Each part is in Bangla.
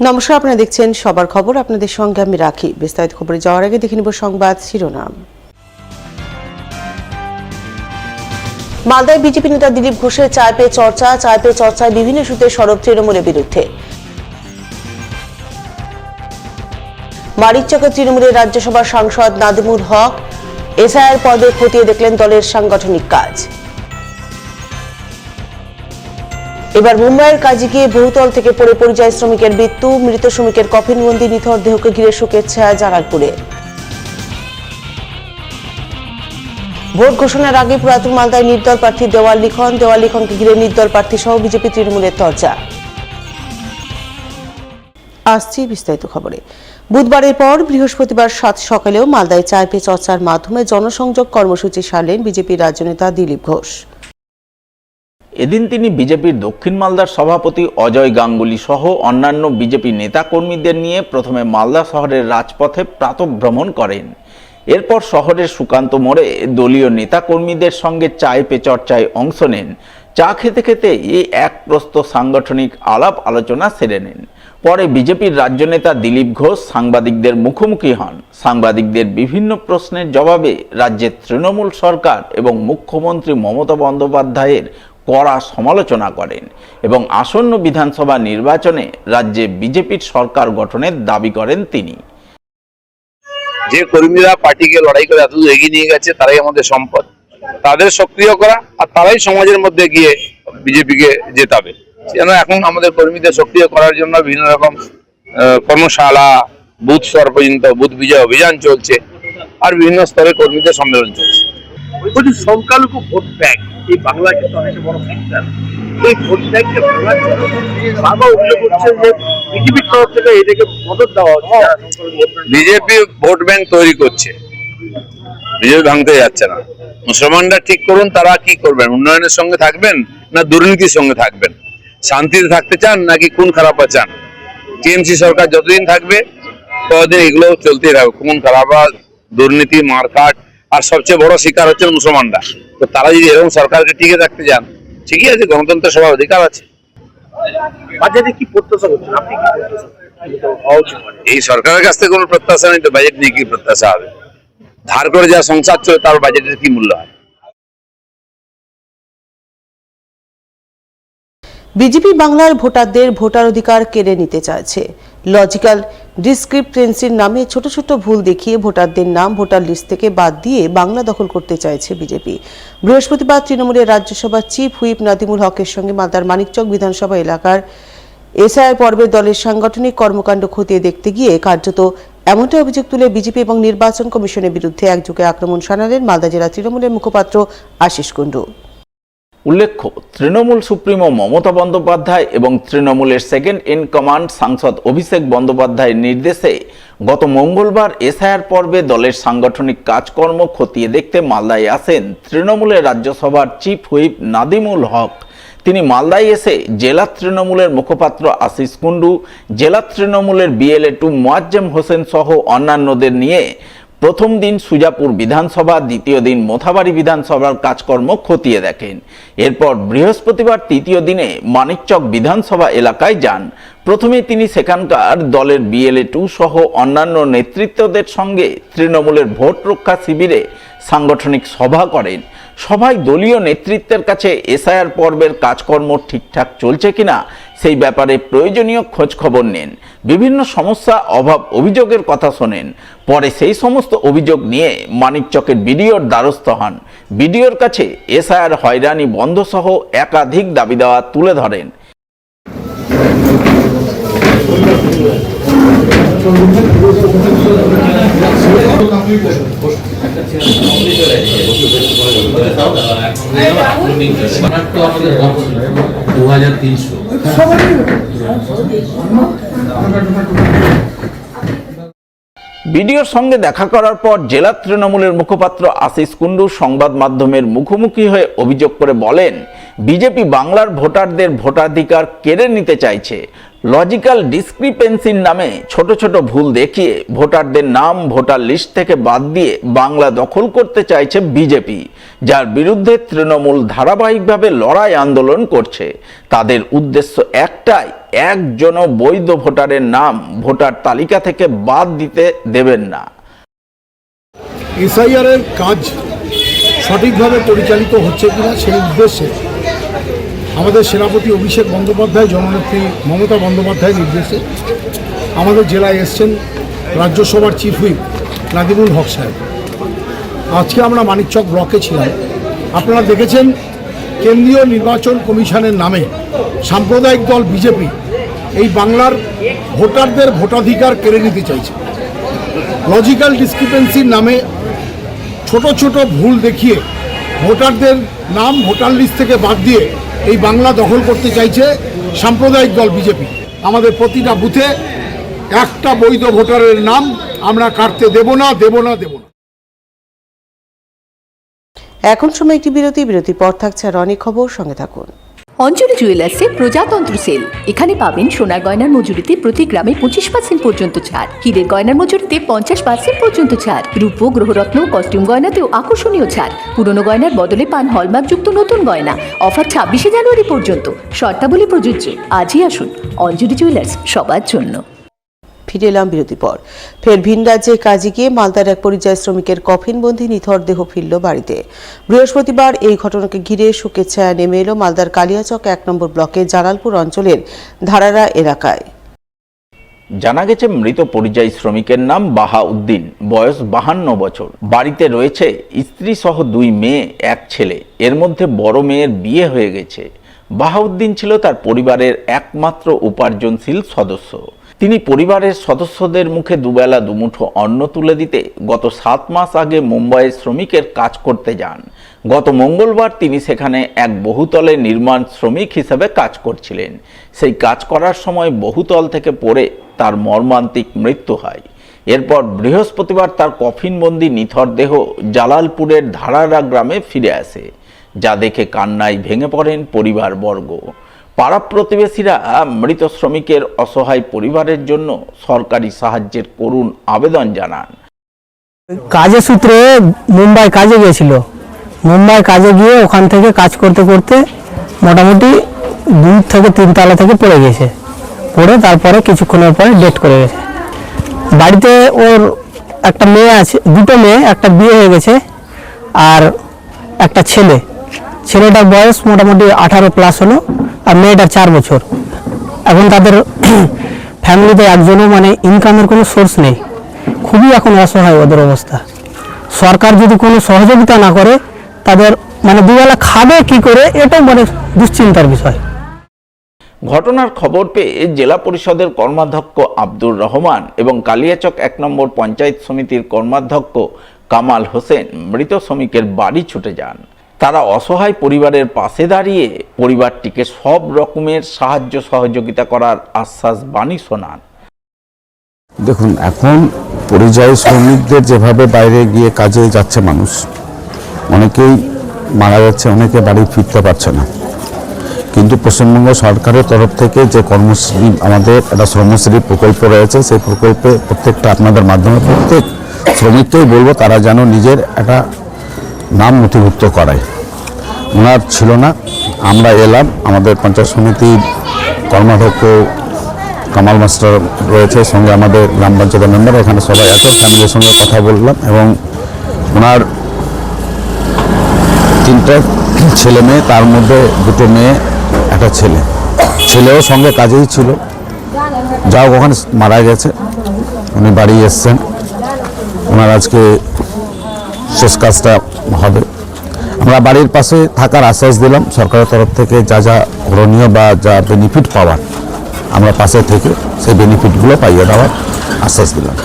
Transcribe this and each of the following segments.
নমস্কার, আপনারা দেখছেন সবার খবর। আপনাদের সঙ্গে আমি রাখি। বিস্তারিত খবরে যাওয়ার আগে দেখে নিব সংবাদ শিরোনাম। মালদায় বিজেপি নেতা দিলীপ ঘোষের চায় পে চর্চায় বিভিন্ন ইস্যুতে সরব তৃণমূলের বিরুদ্ধে। মানিকচকে তৃণমূলের রাজ্যসভার সাংসদ নাদিমুল হক এসআইআর পদে খতিয়ে দেখলেন দলের সাংগঠনিক কাজ। এবার মুম্বাইয়ের কাজে গিয়ে বহুতল থেকে পড়ে পরিযায়ী শ্রমিকের মৃত্যু, মৃত শ্রমিকের কফিনবন্দি নিথর দেহকে ঘিরে শোকের ছায়া জালালপুরে। ভোট ঘোষণার আগে পুরাতন মালদায় নির্দল প্রার্থী দেওয়াল লিখনকে ঘিরে নির্দল প্রার্থী সহ বিজেপি তৃণমূলের চর্চা। আসছি বিস্তারিত খবরে। বুধবারের পর বৃহস্পতিবার সাত সকালেও মালদায় চায় পে চর্চার মাধ্যমে জনসংযোগ কর্মসূচি সারলেন বিজেপির রাজ্য নেতা দিলীপ ঘোষ। এদিন তিনি বিজেপির দক্ষিণ মালদার সভাপতি অজয় গাঙ্গুলি সহ অন্যান্য বিজেপি নেতাকর্মীদের নিয়ে প্রথমে মালদা শহরের রাজপথে প্রাতঃভ্রমণ করেন। এরপর শহরের সুকান্ত মোড়ে দলীয় নেতাকর্মীদের সঙ্গে চায় পে চর্চায় অংশ নেন। চা খেতে খেতে এই এক প্রস্ত সাংগঠনিক আলাপ আলোচনা সেরে নেন। পরে বিজেপির রাজ্য নেতা দিলীপ ঘোষ সাংবাদিকদের মুখোমুখি হন। সাংবাদিকদের বিভিন্ন প্রশ্নের জবাবে রাজ্যের তৃণমূল সরকার এবং মুখ্যমন্ত্রী মমতা বন্দ্যোপাধ্যায়ের কড়া সমালোচনা করেন এবং আসন্ন বিধানসভা নির্বাচনে রাজ্যে বিজেপির সরকার গঠনের দাবি করেন তিনি। যে কর্মীরা পার্টিকে লড়াই করে এত এগিয়ে নিয়ে গেছে তারাই আমাদের সম্পদ, তাদের সক্রিয় করা আর তারাই সমাজের মধ্যে গিয়ে বিজেপিকে জেতাবে। যেন এখন আমাদের কর্মীদের সক্রিয় করার জন্য বিভিন্ন রকম কর্মশালা, বুথ স্তর পর্যন্ত বুথ বিজয় অভিযান চলছে আর বিভিন্ন স্তরে কর্মীদের সম্মেলন চলছে। সংখ্যালঘু ভোট ব্যাংক এই বাংলা কিন্তু অনেক বড় ফ্যাক্টর। এই ভোট ব্যাংককে ভাঙার জন্য বাবা উল্লেখ করছে যে বিজেপির তরফ থেকে এটাকে মদত দেওয়া হচ্ছে। বিজেপি ভোট ব্যাংক তৈরি করছে, বিজেপি ভাঙতে যাচ্ছে না। মুসলমানরা ঠিক করুন তারা কি করবেন, উন্নয়নের সঙ্গে থাকবেন না দুর্নীতির সঙ্গে থাকবেন, শান্তিতে থাকতে চান নাকি খুন খারাপা চান। টিএমসি সরকার যতদিন থাকবে ততদিন এগুলো চলতেই থাকবে, খুন খারাপা, দুর্নীতি, মারকাট, আর সবচেয়ে বড় শিকার হচ্ছে মুসলমানরা। তো তারা যদি এরকম সরকারকে টিকে রাখতে চান, ঠিকই আছে, গণতন্ত্র সবার অধিকার আছে। বাজেটে কি প্রত্যাশা করছেন আপনি? এই সরকারের কাছ থেকে কোনো প্রত্যাশা নেই, তো বাজেট নিয়ে কি প্রত্যাশা হবে? ধার করে যা সংসার চলে তার বাজেটের কি মূল্য হয়? বিজেপি বাংলার ভোটারদের ভোটার অধিকার কেড়ে নিতে চাইছে। লজিক্যাল ডিসক্রিপেন্সির নামে ছোট ছোট ভুল দেখিয়ে ভোটারদের নাম ভোটার লিস্ট থেকে বাদ দিয়ে বাংলা দখল করতে চাইছে বিজেপি। বৃহস্পতিবার তৃণমূলের রাজ্যসভার চিফ হুইপ নাদিমুল হকের সঙ্গে মালদার মানিকচক বিধানসভা এলাকার এসআইআর পর্বে দলের সাংগঠনিক কর্মকাণ্ড খতিয়ে দেখতে গিয়ে কার্যত এমনটা অভিযোগ তুলে বিজেপি এবং নির্বাচন কমিশনের বিরুদ্ধে একযোগে আক্রমণ শানালেন মালদা জেলা তৃণমূলের মুখপাত্র আশিস কুণ্ডু। উল্লেখ্য, তৃণমূল সুপ্রিমো মমতা বন্দ্যোপাধ্যায় এবং তৃণমূলের সেকেন্ড ইন কমান্ড সাংসদ অভিষেক বন্দ্যোপাধ্যায়ের নির্দেশে গত মঙ্গলবার এসআইআর পর্বে দলের সাংগঠনিক কাজকর্ম খতিয়ে দেখতে মালদায় আসেন তৃণমূলের রাজ্যসভার চিফ হুইপ নাদিমুল হক। তিনি মালদায় এসে জেলা তৃণমূলের মুখপাত্র আশিস কুণ্ডু, জেলা তৃণমূলের বিএলএ2 মোয়াজ্জেম হোসেন সহ অন্যান্যদের নিয়ে প্রথম দিন সুজাপুর বিধানসভা, দ্বিতীয় দিন মোথাবাড়ি বিধানসভার কাজকর্ম খতিয়ে দেখেন। এরপর বৃহস্পতিবার তৃতীয় দিনে মানিকচক বিধানসভা এলাকায় যান। প্রথমে তিনি সেখানকার দলের বিএলএ2 সহ অন্যান্য নেতৃত্বদের সঙ্গে তৃণমূলের ভোট রক্ষা শিবিরে সাংগঠনিক সভা করেন। সভায় দলীয় নেতৃত্বের কাছে এসআইআর পর্বের কাজকর্ম ঠিকঠাক চলছে কিনা সেই ব্যাপারে প্রয়োজনীয় খোঁজ খবর নেন। বিভিন্ন সমস্যা, অভাব, অভিযোগের কথা শোনেন। পরে সেই সমস্ত অভিযোগ নিয়ে মানিকচকের বিডিওর দ্বারস্থ হন। বিডিওর কাছে এসআইআর হয়রানি বন্ধ সহ একাধিক দাবি দেওয়া তুলে ধরেন। বিডিওর সঙ্গে দেখা করার পর জেলা তৃণমূলের মুখপাত্র আশিস কুণ্ডু সংবাদ মাধ্যমের মুখোমুখি হয়ে অভিযোগ করে বলেন, বিজেপি বাংলার ভোটারদের ভোটাধিকার কেড়ে নিতে চাইছে। লজিক্যাল ডিসক্রিপেন্সির নামে ছোট ছোট ভুল দেখিয়ে ভোটারদের নাম ভোটার লিস্ট থেকে বাদ দিয়ে বাংলা দখল করতে চাইছে বিজেপি, যার বিরুদ্ধে তৃণমূল ধারাবাহিকভাবে লড়াই আন্দোলন করছে। তাদের উদ্দেশ্য একটাই, একজনও বৈধ ভোটারের নাম ভোটার তালিকা থেকে বাদ দিতে দেবেন না। এসআইআর এর কাজ সঠিকভাবে পরিচালিত হচ্ছে কিনা সেই উদ্দেশ্যে আমাদের সেনাপতি অভিষেক বন্দ্যোপাধ্যায়, জননেত্রী মমতা বন্দ্যোপাধ্যায়ের নির্দেশে আমাদের জেলায় এসছেন রাজ্যসভার চিফ হুইপ নাদিমুল হক সাহেব। আজকে আমরা মানিকচক ব্লকে ছিলাম। আপনারা দেখেছেন কেন্দ্রীয় নির্বাচন কমিশনের নামে সাম্প্রদায়িক দল বিজেপি এই বাংলার ভোটারদের ভোটাধিকার কেড়ে নিতে চাইছে। লজিক্যাল ডিসক্রিপেন্সির নামে ছোট ছোট ভুল দেখিয়ে ভোটারদের নাম ভোটার লিস্ট থেকে বাদ দিয়ে এই বাংলা দখল করতে চাইছে সাম্প্রদায়িক দল বিজেপি। আমাদের প্রতিটা বুথে একটা বৈধ ভোটারের নাম আমরা কাটতে দেব না। এখন সময় একটি বিরতির পর থাকছে আর অনেক খবর, সঙ্গে থাকুন। অঞ্জলি জুয়েলার্সে প্রজাতন্ত্র সেল। এখানে পাবেন সোনার গয়নার মজুরিতে প্রতি গ্রামে 25% পর্যন্ত ছাড়, হীরের গয়নার মজুরিতে 50% পর্যন্ত ছাড়, রূপ, গ্রহরত্ন, কস্টিউম গয়নাতেও আকর্ষণীয় ছাড়। পুরনো গয়নার বদলে পান হলমার্কযুক্ত নতুন গয়না। অফার 26শে জানুয়ারি পর্যন্ত। শর্তাবলী প্রযোজ্য। আজই আসুন অঞ্জলি জুয়েলার্স, সবার জন্য। ফিরে এলাম বিরতির পর। ফের ভিন রাজ্যে কাজে গিয়ে মালদার এক পরিযায়ী শ্রমিকের কফিনবন্দি নিথর দেহ ফিরল বাড়িতে। বৃহস্পতিবার এই ঘটনাকে ঘিরে শোকের ছায়া নেমে এলো মালদার কালিয়াচক 1 নম্বর ব্লকের জালালপুর অঞ্চলের ধারারা এলাকায়। জানা গেছে মৃত পরিযায়ী শ্রমিকের নাম বাহাউদ্দিন, বয়স 52 বছর। বাড়িতে রয়েছে স্ত্রী সহ 2 মেয়ে, 1 ছেলে। এর মধ্যে বড় মেয়ের বিয়ে হয়ে গেছে। বাহাউদ্দিন ছিল তার পরিবারের একমাত্র উপার্জনশীল সদস্য। তিনি পরিবারের সদস্যদের মুখে দুবেলা দুমুঠো অন্ন তুলে দিতে গত 7 মাস আগে মুম্বাইয়ে শ্রমিকের কাজ করতে যান। গত মঙ্গলবার তিনি সেখানে এক বহুতলে নির্মাণ শ্রমিক হিসেবে কাজ করছিলেন। সেই কাজ করার সময় বহুতল থেকে পড়ে তার মর্মান্তিক মৃত্যু হয়। এরপর বৃহস্পতিবার তার কফিনবন্দি নিথর দেহ জালালপুরের ধারারা গ্রামে ফিরে আসে, যা দেখে কান্নায় ভেঙে পড়েন পরিবারবর্গ। পাড়া প্রতিবেশীরা মৃত শ্রমিকের অসহায় পরিবারের জন্য সরকারি সাহায্যের করুণ আবেদন জানান। কাজের সূত্রে মুম্বাই কাজে গিয়েছিল। মুম্বাই কাজে গিয়ে ওখান থেকে কাজ করতে করতে মোটামুটি 2 থেকে 3 তলা থেকে পড়ে গেছে। পড়ে তারপরে কিছুক্ষণের পরে ডেথ করে গেছে। বাড়িতে ওর একটা মেয়ে আছে, 2টো মেয়ে, একটা বিয়ে হয়ে গেছে আর একটা ছেলে। ছেলেটার বয়স মোটামুটি 18+ হলো আর মেয়েটার 4 বছর। এখন তাদের ফ্যামিলিতে একজনও ইনকামের কোনো সোর্স নেই। খুবই এখন অসহায় ওদের অবস্থা। সরকার যদি কোনো সহযোগিতা না করে তাদের দুবেলা খাবে কি করে, এটাও দুশ্চিন্তার বিষয়। ঘটনার খবর পেয়ে জেলা পরিষদের কর্মাধ্যক্ষ আব্দুর রহমান এবং কালিয়াচক 1 নম্বর পঞ্চায়েত সমিতির কর্মাধ্যক্ষ কামাল হোসেন মৃত শ্রমিকের বাড়ি ছুটে যান। তারা অসহায় পরিবারের পাশে দাঁড়িয়ে পরিবারটিকে সব রকমের সাহায্য সহযোগিতা করার আশ্বাস বাণী শোনান। দেখুন, এখন পরিযায়ী শ্রমিকদের যেভাবে বাইরে গিয়ে কাজে যাচ্ছে মানুষ, অনেকেই মারা যাচ্ছে, অনেকে বাড়ি ফিরতে পারছে না। কিন্তু পশ্চিমবঙ্গ সরকারের তরফ থেকে যে কর্মশ্রী, আমাদের একটা শ্রমশ্রী প্রকল্প রয়েছে, সেই প্রকল্পে প্রত্যেকটা আপনাদের মাধ্যমে প্রত্যেক শ্রমিককেই বলবো তারা যেন নিজের একটা নাম নথিভুক্ত করায়। ওনার ছিল না, আমরা এলাম, আমাদের পঞ্চায়েত সমিতির কর্মাধ্যক্ষ কামাল মাস্টার রয়েছে, সঙ্গে আমাদের গ্রাম পঞ্চায়েতের মেম্বার, এখানে সবাই আছে, ফ্যামিলির সঙ্গে কথা বললাম এবং ওনার 3টা ছেলে মেয়ে, তার মধ্যে 2টো মেয়ে, একটা ছেলে। ছেলেও সঙ্গে কাজেই ছিল, যাও ওখানে মারা গেছে। উনি বাড়ি এসছেন, ওনার আজকে শেষ কাজটা হবে। আমরা বাড়ির পাশে থাকার আশ্বাস দিলাম। সরকারের তরফ থেকে যা যা করণীয় বা যা বেনিফিট পাওয়ার, আমরা পাশে থেকে সেই বেনিফিটগুলো পাইয়ে দেওয়ার আশ্বাস দিলাম।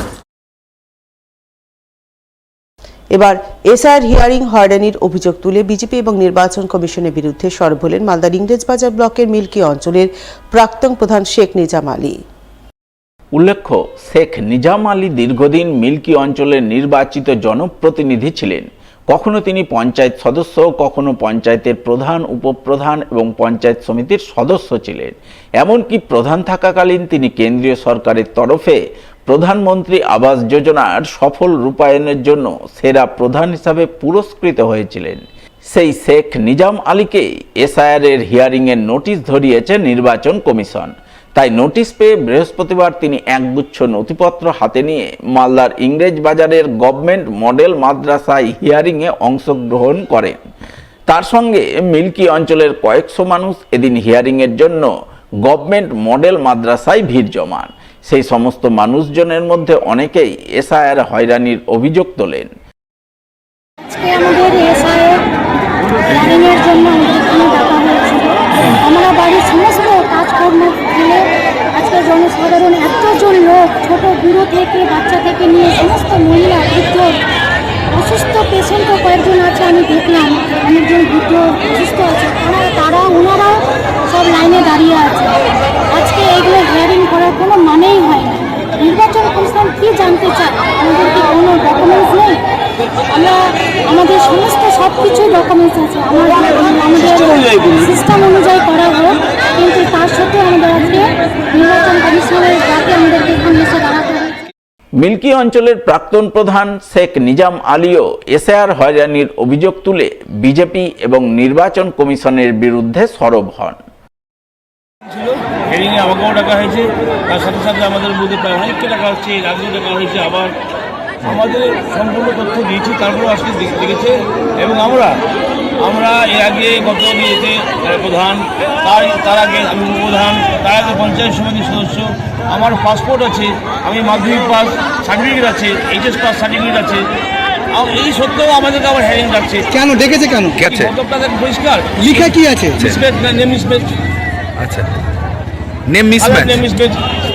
এবার এসআইআর হিয়ারিং হয়রানির অভিযোগ তুলে বিজেপি এবং নির্বাচন কমিশনের বিরুদ্ধে সরব হলেন মালদার ইংরেজবাজার ব্লকের মিল্কি অঞ্চলের প্রাক্তন প্রধান শেখ নিজাম আলী। উল্লেখ্য, শেখ নিজাম আলী দীর্ঘদিন মিল্কি অঞ্চলের নির্বাচিত জনপ্রতিনিধি ছিলেন। কখনো তিনি পঞ্চায়েত সদস্য, কখনো পঞ্চায়েতের প্রধান, উপপ্রধান এবং পঞ্চায়েত সমিতির সদস্য ছিলেন। এমনকি প্রধান থাকাকালীন তিনি কেন্দ্রীয় সরকারের তরফে প্রধানমন্ত্রী আবাস যোজনার সফল রূপায়ণের জন্য সেরা প্রধান হিসাবে পুরস্কৃত হয়েছিলেন। সেই শেখ নিজাম আলীকে এসআইআর এর হিয়ারিংয়ের নোটিশ ধরিয়েছে নির্বাচন কমিশন। তাই নোটিশ পেয়ে বৃহস্পতিবার তিনি একগুচ্ছ নথিপত্র হাতে নিয়ে মালদার ইংরেজ বাজারের গভর্নমেন্ট মডেল মাদ্রাসায় হিয়ারিংয়ে অংশগ্রহণ করেন। তার সঙ্গে মিল্কি অঞ্চলের কয়েকশো মানুষ এদিন হিয়ারিংয়ের জন্য গভর্নমেন্ট মডেল মাদ্রাসায় ভিড় জমান। সেই সমস্ত মানুষজনের মধ্যে অনেকেই এসআইআর হয়রানির অভিযোগ তোলেন। আজকে আমাদের এসআইআর হিয়ারিংয়ের জন্য এখানে ডাকা হয়েছিল। আমরা বাড়ির সমস্ত কাজকর্ম ফেলে আজকে জনসাধারণ এতজন লোক, ছোট বুড়ো থেকে বাচ্চা থেকে নিয়ে সমস্ত মহিলা, বৃদ্ধ, অসুস্থ পেশেন্টও কয়েকজন আছে, আমি দেখলাম অনেকজন বৃদ্ধ অসুস্থ আছে, ওনারাও সব লাইনে দাঁড়িয়ে আছে। আজকে এইগুলো হিয়ারিং করার কোনো মানেই হয় না। নির্বাচন কমিশন কি জানতে চায়? আমাদের কি কোনো ডকুমেন্টস নেই? আমাদের সমস্ত সব কিছু ডকুমেন্টস আছে, আমাদের সিস্টেম অনুযায়ী করা হোক, কিন্তু তার সাথে আমাদের আজকে নির্বাচন কমিশনের ডাকে আমাদেরকে এখানে এসে দাঁড়াতে হবে। মিল্কি অঞ্চলের প্রাক্তন প্রধান শেখ নিজাম আলীও এসআইআর হয়রানির অভিযোগ তুলে বিজেপি এবং নির্বাচন কমিশনের বিরুদ্ধে সরব হন। হিয়ারিংয়ে আমাকেও ডাকা হয়েছে, তার সাথে সাথে আমাদের মধ্যে প্রায় অনেককে ডাকা হচ্ছে, রাজ্যে ডাকা হয়েছে, আবার আমাদের সম্পূর্ণ তথ্য দিয়েছি, তারপরেও আজকে দেখেছে। এবং আমরা এর আগে গত দিয়েছে প্রধান, তার আগে আমি উপপ্রধান, তার আগে পঞ্চায়েত সমিতির সদস্য, আমার পাসপোর্ট আছে, আমি মাধ্যমিক পাস সার্টিফিকেট আছে, এইচএস পাস সার্টিফিকেট আছে। এই সত্ত্বেও আমাদেরকে আবার হিয়ারিং ডাকছে। কেন ডেকেছে? কেন পরিষ্কার লিখা কি আছে? Name mismatch. আচ্ছা, নেম মিসম্যাচ।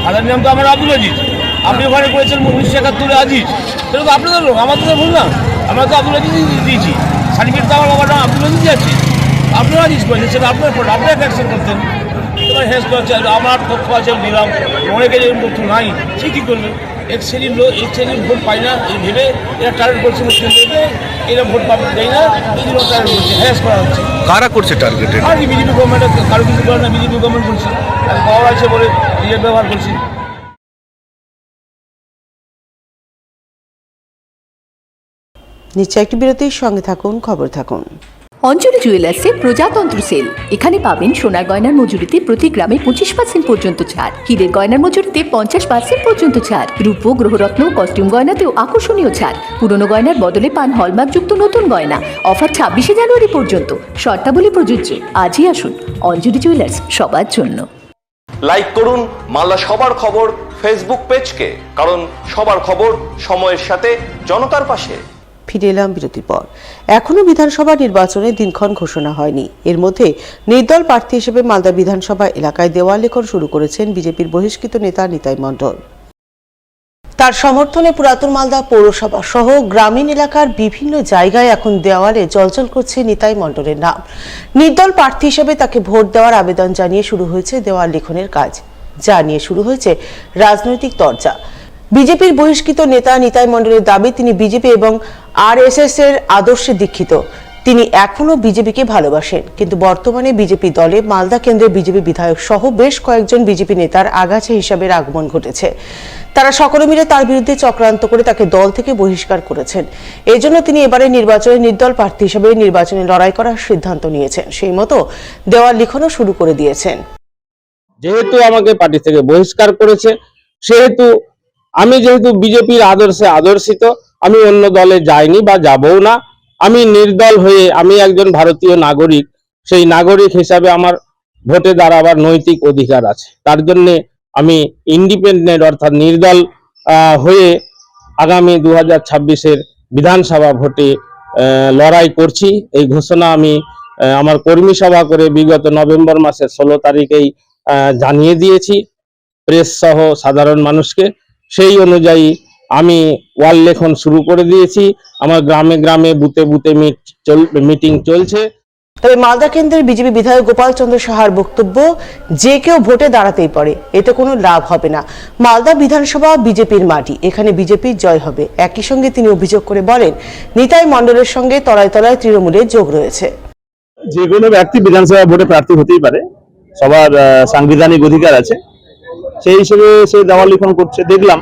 আদার নাম তো আমার আব্দুল আজিজ, আপনি ওখানে করেছেন 1971 আজিজ, সেটা তো আপনাদের লোক, আমাদের তো ভুল না। আমরা তো আব্দুল আজিজ দিয়েছি, সার্টিফিকেট তো আমার বাবার নাম আব্দুল আজিজ আছে, আপনারা আজিজ করেছেন, সেটা আপনার ফোন, আপনারা অ্যাকশন করতেন। তোমার হেস করছে, আমার তথ্য আছে দিলাম, অনেকে যেরকম তথ্য নাই, সে কী করবে? এক শ্রেণীর লোক এক শ্রেণীর ভোট পায় না এই ভেবে এরা টার্গেট করছে, মুসলিমদেরকে এরা ভোট পাবে দেয় না, এই জন্য টার্গেট করছে, হ্যাস করা হচ্ছে। কারা করছে টার্গেট? আর কি বিজেপি গভর্নমেন্ট কারো কিছু করে না, বিজেপি গভর্নমেন্ট করছে, আর পাওয়ার আছে বলে নিজের ব্যবহার করছে। নিচে একটি বিরতির সঙ্গে থাকুন, খবর থাকুন। অঞ্জলি জুয়েলার্সে প্রজাতন্ত্র সেল। এখানে পাবেন সোনার গয়নার মজুরিতে প্রতি গ্রামে 25% পর্যন্ত ছাড়, হীরের গয়নার মজুরিতে 50% পর্যন্ত ছাড়, রূপো, গ্রহরত্ন, কস্টিউম গয়নাতেও আকর্ষণীয় ছাড়। পুরনো গয়নার বদলে পান হলমার্কযুক্ত নতুন গয়না। অফার 26শে জানুয়ারি পর্যন্ত। শর্তাবলী প্রযোজ্য। আজই আসুন অঞ্জলি জুয়েলার্স, সবার জন্য। লাইক করুন মালদা সবার খবর ফেসবুক পেজকে, কারণ সবার খবর সময়ের সাথে জনতার পাশে। ফিরে এলাম বিরতির পর। এখনো বিধানসভা নির্বাচনের দিনক্ষণ ঘোষণা হয়নি। এর মধ্যে নির্দল প্রার্থী হিসেবে মালদা বিধানসভা এলাকায় দেওয়াল লিখন শুরু করেছেন বিজেপির বহিষ্কৃত নেতা নিতাই মণ্ডল। তার সমর্থনে পুরাতন মালদা পৌরসভা সহ গ্রামীণ এলাকার বিভিন্ন জায়গায় এখন দেওয়ালে জলজল করছে নিতাই মণ্ডলের নাম। নির্দল প্রার্থী হিসেবে তাকে ভোট দেওয়ার আবেদন জানিয়ে শুরু হয়েছে দেওয়াল লিখনের কাজ, যা নিয়ে শুরু হয়েছে রাজনৈতিক চর্চা। বিজেপির বহিষ্কৃত নেতা নিতাই মণ্ডলের দাবি, তিনি বিজেপি এবং আরএসএস এর আদর্শে দীক্ষিত। তিনি এখনো বিজেপিকে ভালোবাসেন, কিন্তু বর্তমানে বিজেপি দলে মালদা কেন্দ্রের বিজেপি বিধায়ক সহ বেশ কয়েকজন বিজেপি নেতার আগাছা হিসাবের আগমন ঘটেছে। তারা সকলে মিলে তার বিরুদ্ধে চক্রান্ত করে তাকে দল থেকে বহিষ্কার করেছেন। এজন্য তিনি এবারে নির্বাচনে নির্দল প্রার্থী হিসেবে নির্বাচনে লড়াই করার সিদ্ধান্ত নিয়েছেন। সেই মতো দেওয়াল লিখনও শুরু করে দিয়েছেন। যেহেতু আমাকে পার্টি থেকে বহিষ্কার করেছে, সেহেতু আমি যেহেতু বিজেপির আদর্শে আদর্শিত, আমি অন্য দলে যাইনি বা যাবও না। আমি নির্দল হয়ে, আমি একজন ভারতীয় নাগরিক, সেই নাগরিক হিসাবে আমার ভোটে দাঁড়াবার নৈতিক অধিকার আছে। তার জন্য আমি ইন্ডিপেন্ডেন্ট অর্থাৎ নির্দল হয়ে আগামী 2026-এর বিধানসভা ভোটে লড়াই করছি। এই ঘোষণা আমি আমার কর্মী সভা করে বিগত নভেম্বর মাসের 16 তারিখেই জানিয়ে দিয়েছি প্রেস সহ সাধারণ মানুষকে। সেই অনুযায়ী আমি ওয়াল লেখন শুরু করে দিয়েছি। আমার গ্রামে গ্রামে বুথে বুথে মিটিং চলছে। তবে মালদা কেন্দ্রের বিজেপি বিধায়ক গোপাল চন্দ্র সাহার বক্তব্য, যে কেউ ভোটে দাঁড়াতেই পারে, এতে কোনো লাভ হবে না। মালদা বিধানসভা বিজেপির মাটি, এখানে বিজেপির জয় হবে। একই সঙ্গে তিনি অভিযোগ করে বলেন, নিতাই মণ্ডলের সঙ্গে তলায় তলায় তৃণমূলের যোগ রয়েছে। যে কোনো ব্যক্তি বিধানসভা ভোটে প্রার্থী হতেই পারে, সবার সাংবিধানিক অধিকার আছে। সেই হিসেবে সে দেওয়াল লিখন করছে, দেখলাম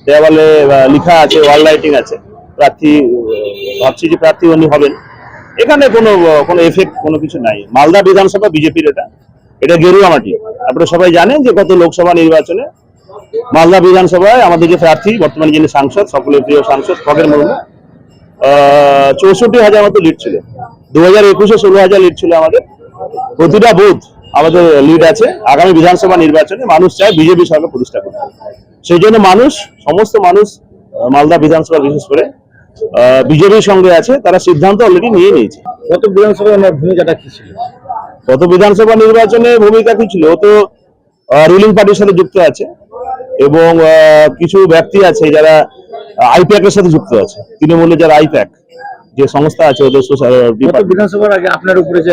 দেওয়ালে লেখা আছে, ওয়াল লাইটিং আছে, প্রার্থী ভাবছি যে প্রার্থী উনি হবেন। এখানে কোনো এফেক্ট কোনো কিছু নাই। মালদা বিধানসভা বিজেপির, এটা গেরুয়া মাটি। আপনারা সবাই জানেন যে গত লোকসভা নির্বাচনে মালদা বিধানসভায় আমাদের যে প্রার্থী, বর্তমানে যিনি সাংসদ, সকলের প্রিয় সাংসদ খগেন মুর্মু, 64,000 মতো লিড ছিল। 2021-এ 16,000 লিড ছিল আমাদের। প্রতিটা বুথ আমাদের লিড আছে। আগামী বিধানসভা নির্বাচনে মানুষ চায় বিজেপি সরকার প্রতিষ্ঠা করতে। সেই জন্য সমস্ত মানুষ মালদা বিধানসভা বিশেষ করে বিজেপির সঙ্গে আছে। তারা সিদ্ধান্ত অলরেডি নিয়ে নিয়েছে। গত বিধানসভায় আমার ভূমিকাটা কি ছিল? গত বিধানসভা নির্বাচনে ভূমিকা কি ছিল? ও তো রুলিং পার্টির সাথে যুক্ত আছে এবং কিছু ব্যক্তি আছে যারা আইপ্যাক এর সাথে যুক্ত আছে। তৃণমূলের যারা আইপ্যাক যে সংস্থা আছে, ওদের বিধানসভার আগে আপনার উপরে যে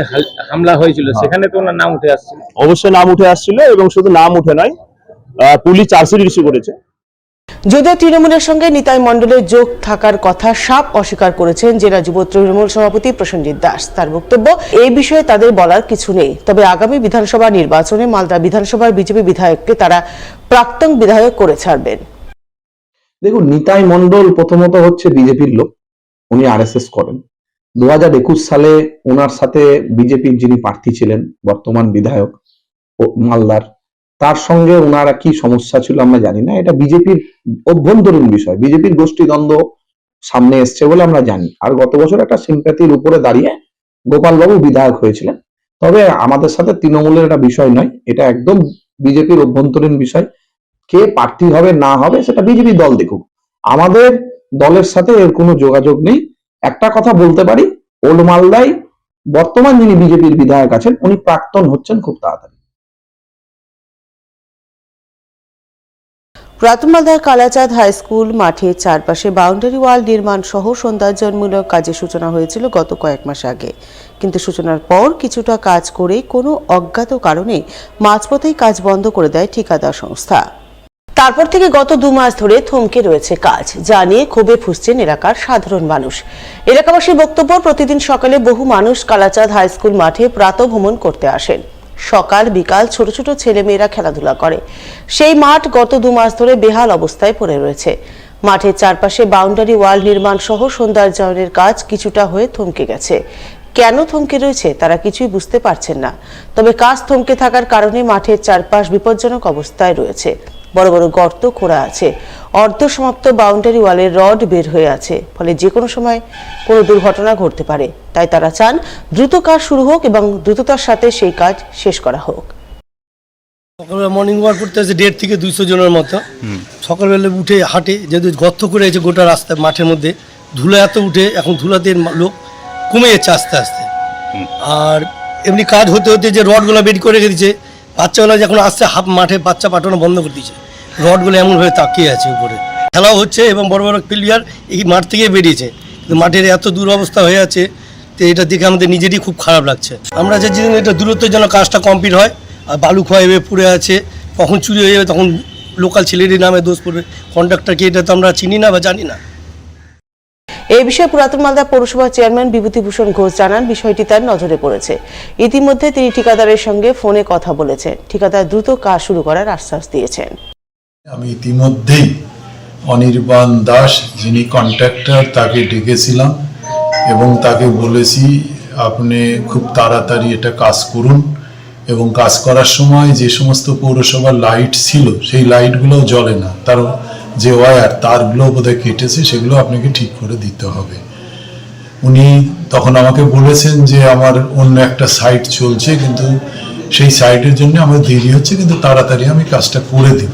হামলা হয়েছিল, সেখানে তো ওনার নাম উঠে আসছিল। অবশ্যই নাম উঠে আসছিল, এবং শুধু নাম উঠে নয়, পুলিশ চার্জশিট ইস্যু করেছে। যদিও তৃণমূলের সঙ্গে নিতাই মণ্ডলের যোগ থাকার কথা সাফ অস্বীকার করেছেন জেলা যুব তৃণমূল সভাপতি প্রসেনজিৎ দাস। তার বক্তব্য, এই বিষয়ে তাদের বলার কিছু নেই। তবে আগামী বিধানসভা নির্বাচনে মালদা বিধানসভার বিজেপি বিধায়ককে তারা প্রাক্তন বিধায়ক করে ছাড়বেন। দেখুন, নিতাই মণ্ডল প্রথমত হচ্ছে বিজেপির লোক, উনি আরএসএস করেন। 2021 সালে ওনার সাথে বিজেপির যিনি প্রার্থী ছিলেন, বর্তমান বিধায়ক মালদার, তার সঙ্গে ওনারা কি সমস্যা ছিল আমরা জানি না। এটা বিজেপির অভ্যন্তরীণ বিষয়, বিজেপির গোষ্ঠীদ্বন্দ্ব সামনে এসছে বলে আমরা জানি। আর গত বছর একটা সিম্প্যাথির উপরে দাঁড়িয়ে গোপালবাবু বিধায়ক হয়েছিলেন। তবে আমাদের সাথে তৃণমূলের একটা বিষয় নয়, এটা একদম বিজেপির অভ্যন্তরীণ বিষয়। কে প্রার্থী হবে না হবে সেটা বিজেপি দল দেখুক, আমাদের দলের সাথে এর কোনো যোগাযোগ নেই। একটা কথা বলতে পারি, ওল্ড মালদায় বর্তমান যিনি বিজেপির বিধায়ক আছেন, উনি প্রাক্তন হচ্ছেন খুব তাড়াতাড়ি। পুরাতন মালদার কালাচাঁদ হাই স্কুল মাঠের চারপাশে বাউন্ডারি ওয়াল নির্মাণ সহ সৌন্দর্যমূলক কাজের সূচনা হয়েছিল গত কয়েক মাস আগে। কিন্তু সূচনার পর কিছুটা কাজ করে কোনো অজ্ঞাত কারণে মাঝপথেই কাজ বন্ধ করে দেয় ঠিকাদার সংস্থা। তারপর থেকে গত 2 মাস ধরে থমকে রয়েছে কাজ, যা নিয়ে ক্ষোভে ফুঁসছেন এলাকার সাধারণ মানুষ। এলাকাবাসীর বক্তব্য, প্রতিদিন সকালে বহু মানুষ কালাচাঁদ হাই স্কুল মাঠে প্রাতঃভ্রমণ করতে আসেন। সকাল বিকাল ছোট ছোট ছেলেমেয়েরা খেলাধুলা করে। সেই মাঠ গত 2 মাস ধরে বেহাল অবস্থায় পড়ে রয়েছে। মাঠের চারপাশে বাউন্ডারি ওয়াল নির্মাণ সহ সৌন্দর্যায়নের কাজ কিছুটা হয়ে থমকে গেছে। কেন থমকে রয়েছে তারা কিছুই বুঝতে পারছেন না। তবে কাজ থমকে থাকার কারণে মাঠের চারপাশ বিপজ্জনক অবস্থায় রয়েছে। বড় বড় গর্ত খোঁড়া আছে, অর্ধ সমাপ্ত বাউন্ডারি ওয়ালের রড বের হয়ে আছে, ফলে যে কোনো সময় কোনো দুর্ঘটনা ঘটতে পারে। তাই তারা চান দ্রুত কাজ শুরু হোক এবং দ্রুততার সাথে সেই কাজ শেষ করা হোক। সকালবেলা মর্নিং ওয়াক করতে আছে 150 থেকে 200 জনের মতো। সকালবেলা উঠে হাঁটে, যেহেতু গর্ত করে আছে গোটা রাস্তায় মাঠের মধ্যে, ধুলা এত উঠে, এখন ধুলাতে লোক কমে যাচ্ছে আস্তে আস্তে। আর এমনি কাজ হতে হতে যে রডগুলো বের করে রেখে দিচ্ছে, বাচ্চাগুলো যখন আসছে হাফ মাঠে বাচ্চা পাঠানো বন্ধ করে দিচ্ছে। রডগুলো এমনভাবে তাকিয়ে আছে উপরে, খেলাও হচ্ছে এবং বড় বড় প্লেয়ার এই মাঠ থেকে বেরিয়েছে। কিন্তু মাঠের এত দুরবস্থা হয়ে আছে, তো এটা দেখে আমাদের নিজেরই খুব খারাপ লাগছে। আমরা যে এটা দূরত্বের জন্য কাজটা কমপ্লিট হয়, আর বালু ক্ষয় হয়ে পুড়ে আছে, কখন চুরি হয়ে যাবে তখন লোকাল ছেলেরই নামে দোষ পড়বে। কন্ডাক্টরকে এটা তো আমরা চিনি না বা জানি না। এই বিষয়ে পুরাতন মালদা পৌরসভার চেয়ারম্যান বিভূতিভূষণ ঘোষ জানান, বিষয়টি তার নজরে পড়েছে। ইতিমধ্যে তিনি ঠিকাদারের সঙ্গে ফোনে কথা বলেছেন। ঠিকাদার দ্রুত কাজ শুরু করার আশ্বাস দিয়েছেন। আমি ইতিমধ্যেই অনির্বাণ দাস, যিনি কন্ট্রাক্টর, তাকে ডেকেছিলাম এবং তাকে বলেছি আপনি খুব তাড়াতাড়ি এটা কাজ করুন, এবং কাজ করার সময় যে সমস্ত পৌরসভার লাইট ছিল সেই লাইটগুলো জ্বলে না, তার যে ওয়্যার তারগুলো বোধহয় কেটেছে, সেগুলো আপনাকে ঠিক করে দিতে হবে। উনি তখন আমাকে বলেছেন যে আমার অন্য একটা সাইট চলছে, কিন্তু সেই সাইটের জন্য আমার দেরি হচ্ছে, কিন্তু তাড়াতাড়ি আমি কাজটা করে দেব।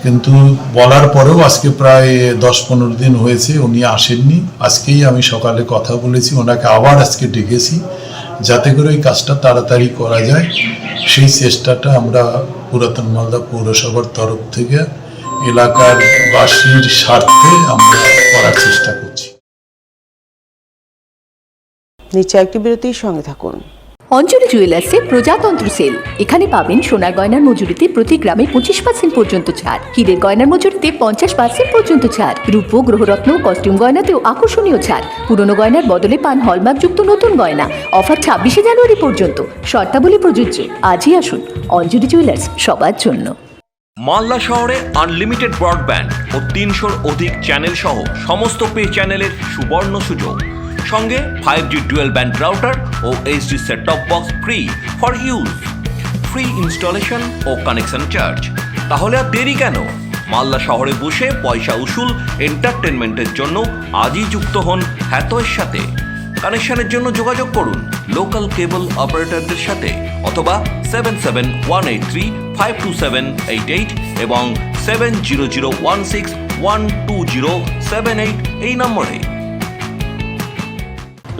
কিন্তু বলার পরেও আজকে প্রায় 10-15 দিন হয়েছে উনি আসেননি। আজকেই আমি সকালে কথা বলেছি, ওনাকে আবার আজকে ডেকেছি যাতে করে ওই কাজটা তাড়াতাড়ি করা যায়। সেই চেষ্টাটা আমরা পুরাতন মালদা পৌরসভার তরফ থেকে এলাকার বাসীর স্বার্থে আমরা করার চেষ্টা করছি। নিচে একটি বিরতির সঙ্গে থাকুন। অঞ্জলি জুয়েলার্সে প্রজাতন্ত্র সেল। এখানে পাবেন সোনার গয়নার মজুরিতে প্রতি গ্রামে 25% পর্যন্ত ছাড়, হীরের গয়নার মজুরিতে 50% পর্যন্ত ছাড়, রূপো গ্রহরত্ন কস্টিউম গয়নাতেও আকর্ষণীয় ছাড়। পুরনো গয়নার বদলে পান হলমার্কযুক্ত নতুন গয়না। অফার 26শে জানুয়ারি পর্যন্ত। শর্তাবলী প্রযোজ্য। আজই আসুন অঞ্জলি জুয়েলার্স, সবার জন্য। মালদা শহরে আনলিমিটেড ব্রডব্যান্ড ও 300-র অধিক চ্যানেল সহ সমস্ত পে চ্যানেলের সুবর্ণ সুযোগ, সঙ্গে 5G ডুয়েল ব্যান্ড রাউটার ও HD set top box free for use, free installation ও কানেকশন চার্জ। তাহলে আর দেরি কেন? মালদা শহরে বসে পয়সা উসুল এন্টারটেনমেন্টের জন্য আজই যুক্ত হন হ্যাথওয়ের সাথে। কানেকশনের জন্য যোগাযোগ করুন লোকাল কেবল অপারেটরদের সাথে অথবা 7718352788 এবং 7001612078 এই নম্বরে।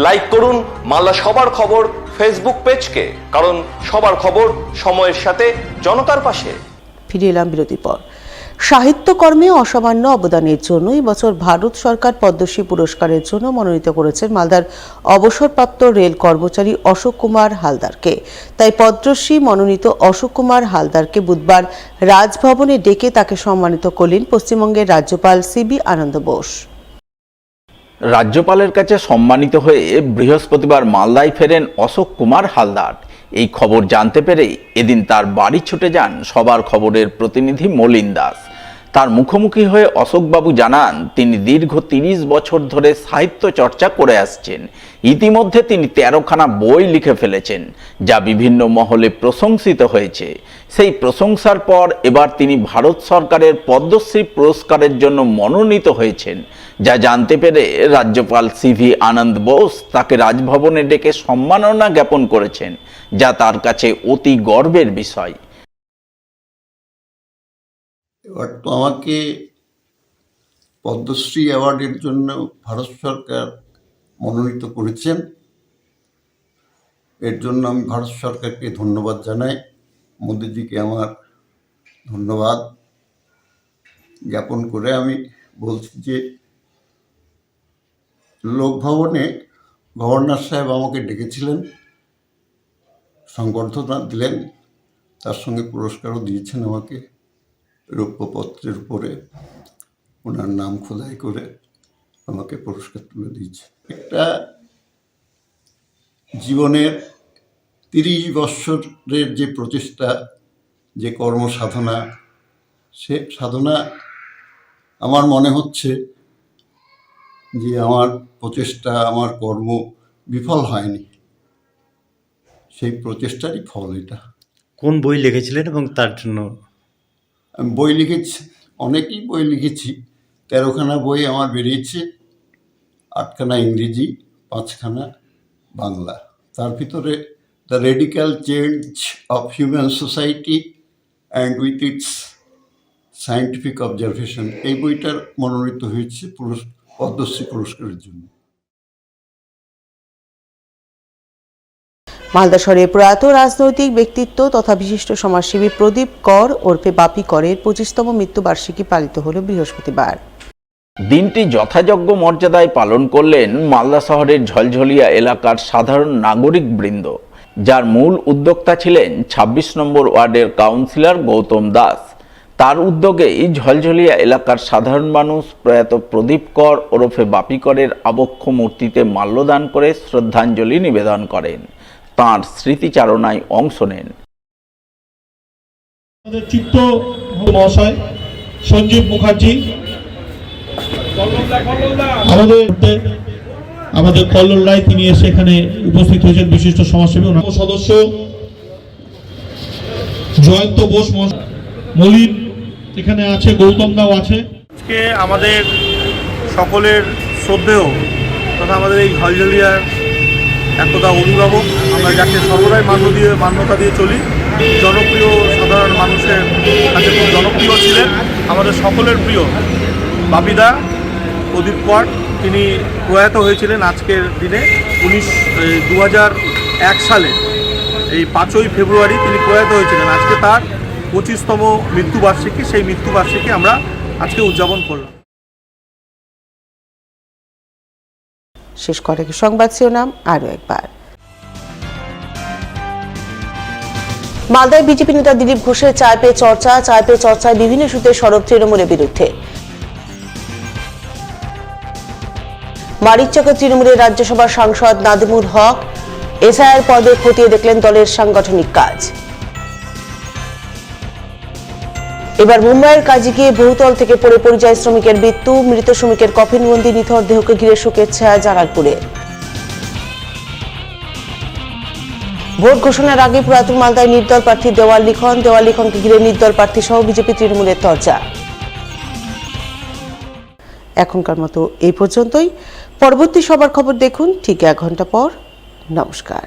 লাইক করুন মালদা সবার খবর ফেসবুক পেজকে, কারণ সবার খবর সময়ের সাথে জনতার পাশে। ফিরে এলাম বিরতির পর। সাহিত্যকর্মে অসামান্য অবদানের জন্য এই বছর ভারত সরকার পদ্মশ্রী পুরস্কারের জন্য মনোনীত করেছেন মালদার অবসরপ্রাপ্ত রেল কর্মচারী অশোক কুমার হালদারকে। তাই পদ্মশ্রী মনোনীত অশোক কুমার হালদারকে বুধবার রাজভবনে ডেকে তাকে সম্মানিত করলেন পশ্চিমবঙ্গের রাজ্যপাল সিবি আনন্দ বোস। রাজ্যপালের কাছে সম্মানিত হয়ে বৃহস্পতিবার মালদায় ফেরেন অশোক কুমার হালদার। এই খবর জানতে পেরে এদিন তার বাড়ি ছুটে যান সবার খবরের প্রতিনিধি মলিন দাস। তার মুখোমুখি হয়ে অশোকবাবু জানান, তিনি দীর্ঘ 30 বছর ধরে সাহিত্য চর্চা করে আসছেন। ইতিমধ্যে তিনি 13খানা বই লিখে ফেলেছেন, যা বিভিন্ন মহলে প্রশংসিত হয়েছে। সেই প্রশংসার পর এবার তিনি ভারত সরকারের পদ্মশ্রী পুরস্কারের জন্য মনোনীত হয়েছেন, যা জানতে পেরে রাজ্যপাল সিভি আনন্দ বোস তাকে রাজভবনে ডেকে সম্মাননা জ্ঞাপন করেছেন, যা তার কাছে অতি গর্বের বিষয়। এবার তো আমাকে পদ্মশ্রী অ্যাওয়ার্ডের জন্য ভারত সরকার মনোনীত করেছেন। এর জন্য আমি ভারত সরকারকে ধন্যবাদ জানাই। মোদিজিকে আমার ধন্যবাদ জ্ঞাপন করে আমি বলছি যে লোকভবনে গভর্নর সাহেব আমাকে ডেকেছিলেন, সংবর্ধনা দিলেন, তার সঙ্গে পুরস্কারও দিয়েছেন আমাকে। রৌপ্যপত্রের উপরে ওনার নাম খোদাই করে আমাকে পুরস্কার তুলে দিয়েছে। একটা জীবনের 30 বৎসরের যে প্রচেষ্টা, যে কর্মসাধনা, সে সাধনা আমার মনে হচ্ছে যে আমার প্রচেষ্টা, আমার কর্ম বিফল হয়নি। সেই প্রচেষ্টারই ফল এটা। কোন বই লিখেছিলেন এবং তার জন্য? আমি বই লিখেছি, অনেকই বই লিখেছি। 13খানা বই আমার বেরিয়েছে, 8খানা ইংরেজি, 5খানা বাংলা। তার ভিতরে the radical change of human society and with its scientific observation, এই বইটার মনোনীত হয়েছে পদ্মশ্রী পুরস্কারের জন্য। মালদা শহরে প্রয়াত রাজনৈতিক ব্যক্তিত্ব তথা বিশিষ্ট সমাজসেবী প্রদীপ কর ওরফে বাপি করের 25তম মৃত্যুবার্ষিকী পালিত হল বৃহস্পতিবার। দিনটি যথাযোগ্য মর্যাদায় পালন করলেন মালদা শহরের ঝলঝলিয়া এলাকার সাধারণ নাগরিক বৃন্দ, যার মূল উদ্যোক্তা ছিলেন 26 নম্বর ওয়ার্ডের কাউন্সিলর গৌতম দাস। তার উদ্যোগেই ঝলঝলিয়া এলাকার সাধারণ মানুষ প্রয়াত প্রদীপ কর ওরফে বাপি করের আবক্ষ মূর্তিতে মাল্যদান করে শ্রদ্ধাঞ্জলি নিবেদন করেন, তাঁর স্মৃতিচারণায় অংশ নেন। চিত্ত মহাশয় সঞ্জীব মুখার্জি, আমাদের কল্লোল রায়, তিনি এসে এখানে উপস্থিত হয়েছেন, বিশিষ্ট সমাজসেবী সদস্য জয়ন্ত বোস, মলিন এখানে আছে, গৌতম দাও আছে। আজকে আমাদের সকলের শ্রদ্ধেয় তথা আমাদের এই ঝলঝলিয়ার একতা অভিভাবক, আমরা যাকে সর্বদাই মান্যতা দিয়ে চলি, জনপ্রিয় সাধারণ মানুষের কাছে খুব জনপ্রিয় ছিলেন, আমাদের সকলের প্রিয় বাপিদা প্রদীপ কর, তিনি প্রয়াত হয়েছিলেন আজকের দিনে 2001 সালে এই 5ই ফেব্রুয়ারি তিনি প্রয়াত হয়েছিলেন। আজকে তার 25তম মৃত্যুবার্ষিকী, সেই মৃত্যুবার্ষিকী আমরা আজকে উদযাপন করলাম। শেষ করে সংবাদ শিরোনাম আরও একবার। মালদায় বিজেপি নেতা দিলীপ ঘোষের চায় পে চর্চায় বিভিন্ন ইস্যুতে সরব তৃণমূলের বিরুদ্ধে। মানিকচকে তৃণমূলের রাজ্যসভার সাংসদ নাদিমুল হক এসআইআর পদে খতিয়ে দেখলেন দলের সাংগঠনিক কাজ। এবার মুম্বাইয়ের কাজে গিয়ে বহুতল থেকে পড়ে পরিযায়ী শ্রমিকের মৃত্যু, মৃত শ্রমিকের কফিনবন্দি নিথর দেহকে ঘিরে শোকের ছায়া জালালপুরে। ভোট ঘোষণার আগে পুরাতন মালদায় নির্দল প্রার্থী দেওয়াল লিখনকে ঘিরে নির্দল প্রার্থী সহ বিজেপি তৃণমূলের চর্চা। এখনকার মতো এই পর্যন্তই। পরবর্তী সবার খবর দেখুন ঠিক 1 ঘন্টা পর। নমস্কার।